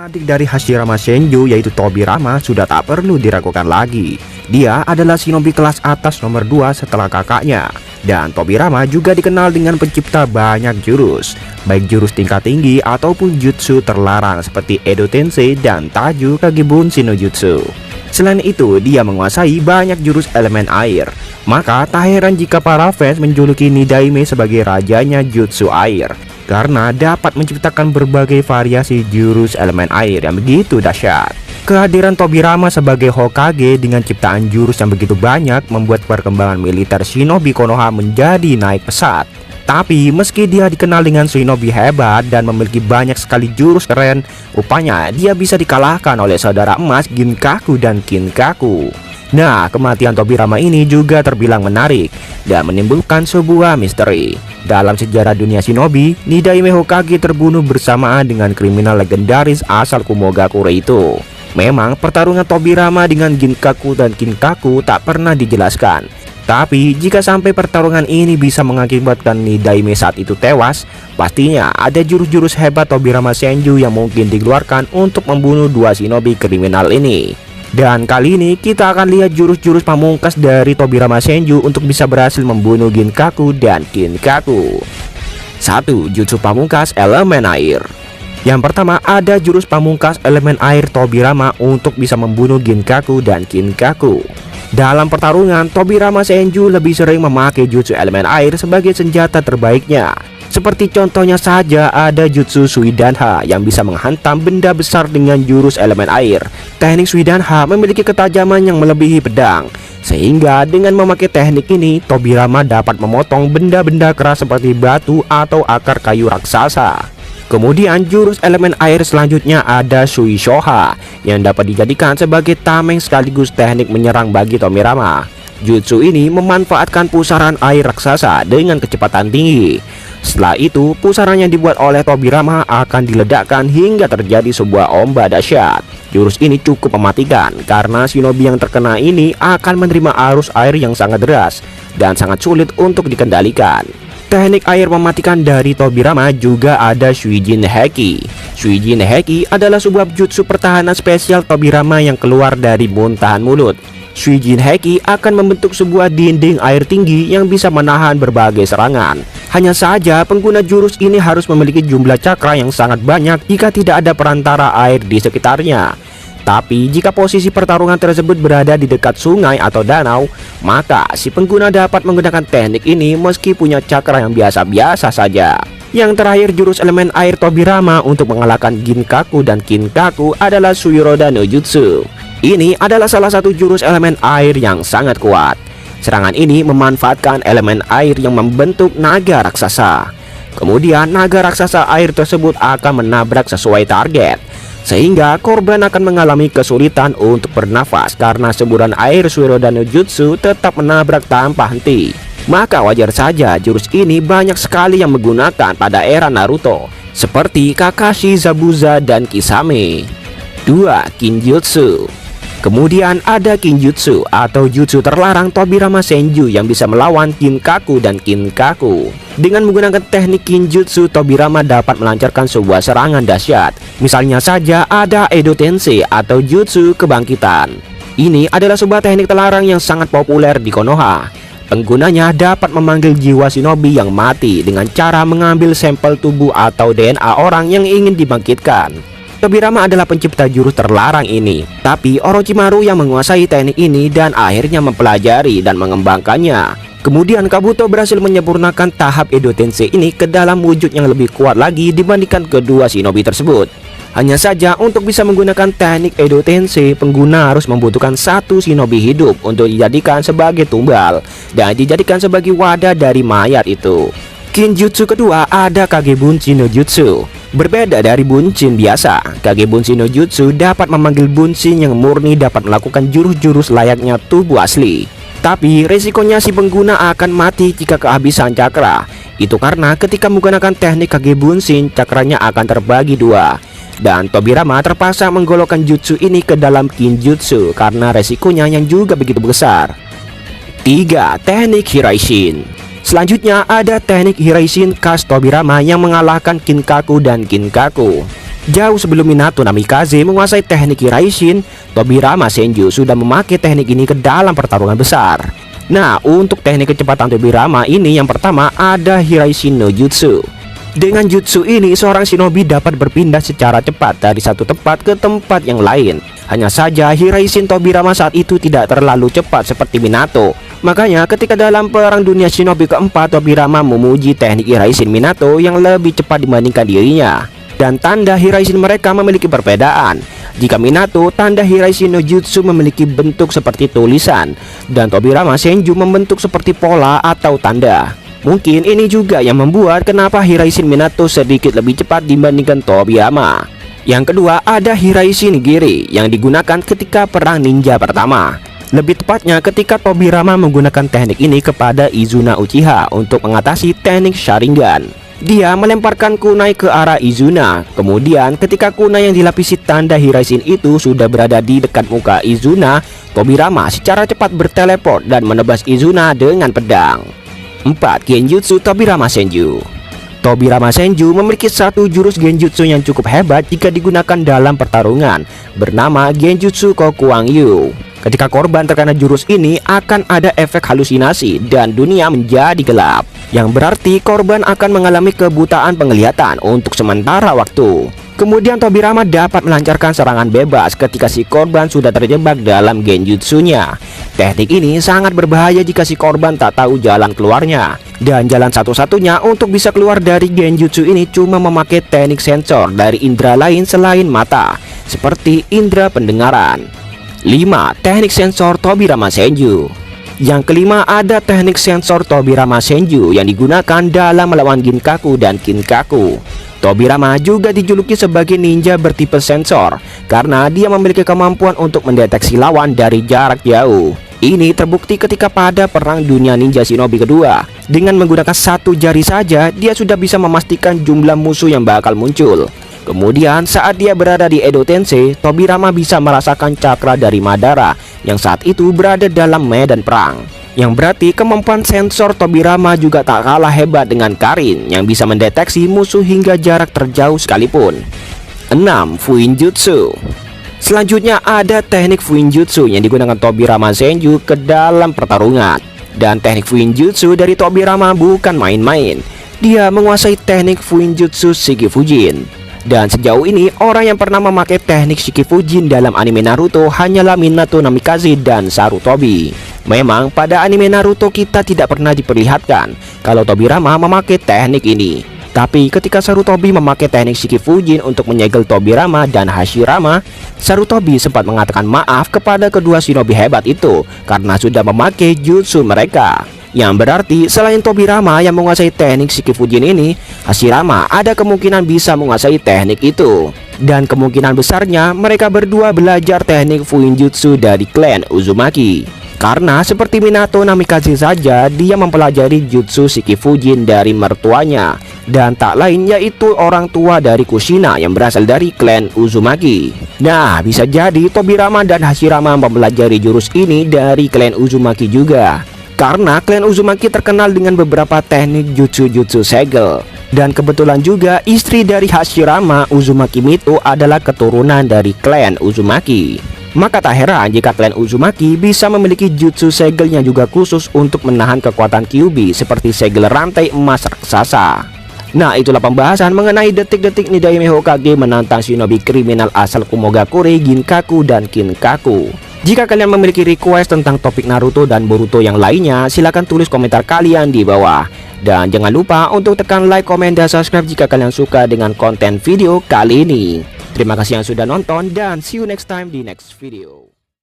Adik dari Hashirama Senju yaitu Tobirama sudah tak perlu diragukan lagi. Dia adalah shinobi kelas atas nomor 2 setelah kakaknya. Dan Tobirama juga dikenal dengan pencipta banyak jurus, baik jurus tingkat tinggi ataupun jutsu terlarang seperti Edo Tensei dan Taju Kagebunshi no Jutsu. Selain itu, dia menguasai banyak jurus elemen air. Maka tak heran jika para fans menjuluki Nidaime sebagai rajanya jutsu air, karena dapat menciptakan berbagai variasi jurus elemen air yang begitu dahsyat. Kehadiran Tobirama sebagai Hokage dengan ciptaan jurus yang begitu banyak membuat perkembangan militer Shinobi Konoha menjadi naik pesat. Tapi meski dia dikenal dengan shinobi hebat dan memiliki banyak sekali jurus keren, rupanya dia bisa dikalahkan oleh saudara emas Ginkaku dan Kinkaku. Nah, kematian Tobirama ini juga terbilang menarik dan menimbulkan sebuah misteri. Dalam sejarah dunia shinobi, Nidaime Hokage terbunuh bersamaan dengan kriminal legendaris asal Kumogakure itu. Memang pertarungan Tobirama dengan Ginkaku dan Kinkaku tak pernah dijelaskan. Tapi jika sampai pertarungan ini bisa mengakibatkan Nidaime saat itu tewas, pastinya ada jurus-jurus hebat Tobirama Senju yang mungkin dikeluarkan untuk membunuh dua shinobi kriminal ini. Dan kali ini kita akan lihat jurus-jurus pamungkas dari Tobirama Senju untuk bisa berhasil membunuh Ginkaku dan Kinkaku. 1. Jutsu pamungkas elemen air. Yang pertama ada jurus pamungkas elemen air Tobirama untuk bisa membunuh Ginkaku dan Kinkaku. Dalam pertarungan, Tobirama Senju lebih sering memakai jutsu elemen air sebagai senjata terbaiknya. Seperti contohnya saja ada jutsu Suidanha yang bisa menghantam benda besar dengan jurus elemen air. Teknik Suidanha memiliki ketajaman yang melebihi pedang, sehingga dengan memakai teknik ini Tobirama dapat memotong benda-benda keras seperti batu atau akar kayu raksasa. Kemudian jurus elemen air selanjutnya ada Suishoha yang dapat dijadikan sebagai tameng sekaligus teknik menyerang bagi Tobirama. Jutsu ini memanfaatkan pusaran air raksasa dengan kecepatan tinggi. Setelah itu, pusaran yang dibuat oleh Tobirama akan diledakkan hingga terjadi sebuah ombak dahsyat. Jurus ini cukup mematikan karena shinobi yang terkena ini akan menerima arus air yang sangat deras dan sangat sulit untuk dikendalikan. Teknik air mematikan dari Tobirama juga ada Suijin Heki. Suijin Heki adalah sebuah jutsu pertahanan spesial Tobirama yang keluar dari muntahan mulut. Suijin Heki akan membentuk sebuah dinding air tinggi yang bisa menahan berbagai serangan. Hanya saja pengguna jurus ini harus memiliki jumlah cakra yang sangat banyak jika tidak ada perantara air di sekitarnya. Tapi jika posisi pertarungan tersebut berada di dekat sungai atau danau, maka si pengguna dapat menggunakan teknik ini meski punya cakra yang biasa-biasa saja. Yang terakhir jurus elemen air Tobirama untuk mengalahkan Ginkaku dan Kinkaku adalah Suiroda no Jutsu. Ini adalah salah satu jurus elemen air yang sangat kuat. Serangan ini memanfaatkan elemen air yang membentuk naga raksasa. Kemudian naga raksasa air tersebut akan menabrak sesuai target, sehingga korban akan mengalami kesulitan untuk bernafas karena semburan air Suiroda no Jutsu tetap menabrak tanpa henti. Maka wajar saja jurus ini banyak sekali yang menggunakan pada era Naruto, seperti Kakashi, Zabuza, dan Kisame. 2. Kinjutsu. Kemudian ada Kinjutsu atau jutsu terlarang Tobirama Senju yang bisa melawan Kinkaku dan Kinkaku. Dengan menggunakan teknik Kinjutsu, Tobirama dapat melancarkan sebuah serangan dahsyat. Misalnya saja ada Edo Tensei atau jutsu kebangkitan. Ini adalah sebuah teknik terlarang yang sangat populer di Konoha. Penggunanya dapat memanggil jiwa shinobi yang mati dengan cara mengambil sampel tubuh atau DNA orang yang ingin dibangkitkan. Tobirama adalah pencipta jurus terlarang ini, tapi Orochimaru yang menguasai teknik ini dan akhirnya mempelajari dan mengembangkannya. Kemudian Kabuto berhasil menyempurnakan tahap Edo Tensei ini ke dalam wujud yang lebih kuat lagi dibandingkan kedua shinobi tersebut. Hanya saja untuk bisa menggunakan teknik Edo Tensei, pengguna harus membutuhkan satu shinobi hidup untuk dijadikan sebagai tumbal dan dijadikan sebagai wadah dari mayat itu. Kinjutsu kedua ada Kagebunshi no Jutsu. Berbeda dari bunshin biasa, Kagebunshi no Jutsu dapat memanggil bunshin yang murni dapat melakukan jurus-jurus layaknya tubuh asli. Tapi resikonya si pengguna akan mati jika kehabisan cakra. Itu karena ketika menggunakan teknik Kagebunshin, cakranya akan terbagi dua. Dan Tobirama terpaksa menggolokkan jutsu ini ke dalam Kinjutsu karena resikonya yang juga begitu besar. 3. Teknik Hiraishin. Selanjutnya ada teknik Hiraishin khas Tobirama yang mengalahkan Kinkaku dan Kinkaku. Jauh sebelum Minato Namikaze menguasai teknik Hiraishin, Tobirama Senju sudah memakai teknik ini ke dalam pertarungan besar. Nah, untuk teknik kecepatan Tobirama ini, yang pertama ada Hiraishin no Jutsu. Dengan jutsu ini, seorang shinobi dapat berpindah secara cepat dari satu tempat ke tempat yang lain. Hanya saja Hiraishin Tobirama saat itu tidak terlalu cepat seperti Minato. Makanya ketika dalam perang dunia shinobi keempat, Tobirama memuji teknik Hiraishin Minato yang lebih cepat dibandingkan dirinya. Dan tanda Hiraishin mereka memiliki perbedaan. Jika Minato, tanda Hiraishin no Jutsu memiliki bentuk seperti tulisan, dan Tobirama Senju membentuk seperti pola atau tanda. Mungkin ini juga yang membuat kenapa Hiraishin Minato sedikit lebih cepat dibandingkan Tobirama. Yang kedua ada Hiraishin Giri yang digunakan ketika perang ninja pertama. Lebih tepatnya ketika Tobirama menggunakan teknik ini kepada Izuna Uchiha untuk mengatasi teknik Sharingan. Dia melemparkan kunai ke arah Izuna. Kemudian ketika kunai yang dilapisi tanda Hiraishin itu sudah berada di dekat muka Izuna, Tobirama secara cepat berteleport dan menebas Izuna dengan pedang. 4. Genjutsu Tobirama Senju. Tobirama Senju memiliki satu jurus genjutsu yang cukup hebat jika digunakan dalam pertarungan, bernama Genjutsu Kokuangyu. Ketika korban terkena jurus ini, akan ada efek halusinasi dan dunia menjadi gelap, yang berarti korban akan mengalami kebutaan penglihatan untuk sementara waktu. Kemudian Tobirama dapat melancarkan serangan bebas ketika si korban sudah terjebak dalam genjutsunya. Teknik ini sangat berbahaya jika si korban tak tahu jalan keluarnya. Dan jalan satu-satunya untuk bisa keluar dari genjutsu ini cuma memakai teknik sensor dari indera lain selain mata, seperti indera pendengaran. 5. Teknik sensor Tobirama Senju. Yang kelima ada teknik sensor Tobirama Senju yang digunakan dalam melawan Ginkaku dan Kinkaku. Tobirama juga dijuluki sebagai ninja bertipe sensor karena dia memiliki kemampuan untuk mendeteksi lawan dari jarak jauh. Ini terbukti ketika pada perang dunia ninja shinobi kedua. Dengan menggunakan satu jari saja, dia sudah bisa memastikan jumlah musuh yang bakal muncul. Kemudian saat dia berada di Edo Tensei, Tobirama bisa merasakan cakra dari Madara yang saat itu berada dalam medan perang. Yang berarti kemampuan sensor Tobirama juga tak kalah hebat dengan Karin yang bisa mendeteksi musuh hingga jarak terjauh sekalipun. 6. Fuinjutsu. Selanjutnya ada teknik Fuinjutsu yang digunakan Tobirama Senju ke dalam pertarungan. Dan teknik Fuinjutsu dari Tobirama bukan main-main. Dia menguasai teknik Fuinjutsu Shikifujin. Dan sejauh ini orang yang pernah memakai teknik Shikifujin dalam anime Naruto hanyalah Minato Namikaze dan Sarutobi. Memang pada anime Naruto kita tidak pernah diperlihatkan kalau Tobirama memakai teknik ini. Tapi ketika Sarutobi memakai teknik Shikifujin untuk menyegel Tobirama dan Hashirama, Sarutobi sempat mengatakan maaf kepada kedua shinobi hebat itu karena sudah memakai jutsu mereka. Yang berarti selain Tobirama yang menguasai teknik Shikifujin ini, Hashirama ada kemungkinan bisa menguasai teknik itu. Dan kemungkinan besarnya mereka berdua belajar teknik Fuinjutsu dari klan Uzumaki. Karena seperti Minato Namikaze saja, dia mempelajari jutsu Shikifujin dari mertuanya. Dan tak lain yaitu orang tua dari Kushina yang berasal dari klan Uzumaki. Nah, bisa jadi Tobirama dan Hashirama mempelajari jurus ini dari klan Uzumaki juga. Karena klan Uzumaki terkenal dengan beberapa teknik jutsu-jutsu segel. Dan kebetulan juga istri dari Hashirama, Uzumaki Mito, adalah keturunan dari klan Uzumaki. Maka tak heran jika klan Uzumaki bisa memiliki jutsu segel yang juga khusus untuk menahan kekuatan Kyuubi seperti segel rantai emas raksasa. Nah, itulah pembahasan mengenai detik-detik Nidaime Hokage menantang shinobi kriminal asal Kumogakure, Ginkaku, dan Kinkaku. Jika kalian memiliki request tentang topik Naruto dan Boruto yang lainnya, silahkan tulis komentar kalian di bawah. Dan jangan lupa untuk tekan like, komen, dan subscribe jika kalian suka dengan konten video kali ini. Terima kasih yang sudah nonton dan see you next time di next video.